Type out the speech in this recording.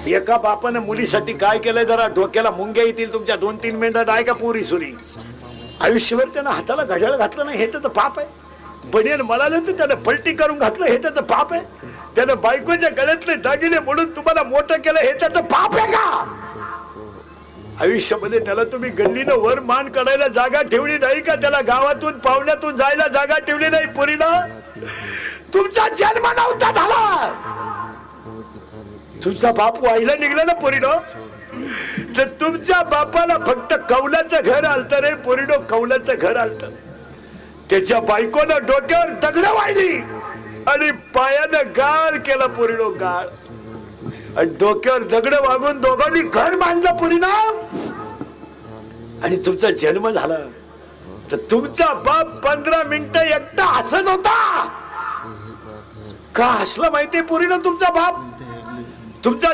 एका बापानं मुलीसाठी काय केलंय जरा डोक्याला मुंग्या येतील तुमच्या 2-3 मिनिटात आहे का पुरी सुरी आयुष्यभर त्यानं हाताला घड्याळ घातलं नाही हे त्याचं पाप आहे बनियन म्हणाले तर त्यानं पलटी करून घातलं हे त्याचं पाप आहे त्यानं बायकोच्या गळ्यातले दागिने म्हणून तुम्हाला मोठं केलं हे त्याचं पाप आहे का आयुष्यामध्ये त्याला तुम्ही गल्लीनं वर मान काढायला जागा ठेवली नाही का त्याला गावातून पाहुण्यातून जायला जागा ठेवली नाही पोरीनं तुमचा जन्म नव्हता झाला तुमचा बाप व्हायला निघला ना पोरीनं तर तुमच्या बापाला फक्त कौलाचं घर आलतं रे पोरीनो कौलाचं घर आलतं त्याच्या बायकोनं डोक्यावर दगड वाहिली आणि पायानं गाळ केला पोरीनो गाळ आणि डोक्यावर दगड वागून दोघांनी घर बांधलं पोरीनं आणि तुमचा जन्म झाला तर तुमचा बाप 15 मिनिटं एकटा हसत होता का हसला माहितीये पोरीनं तुमचा बाप तुमचा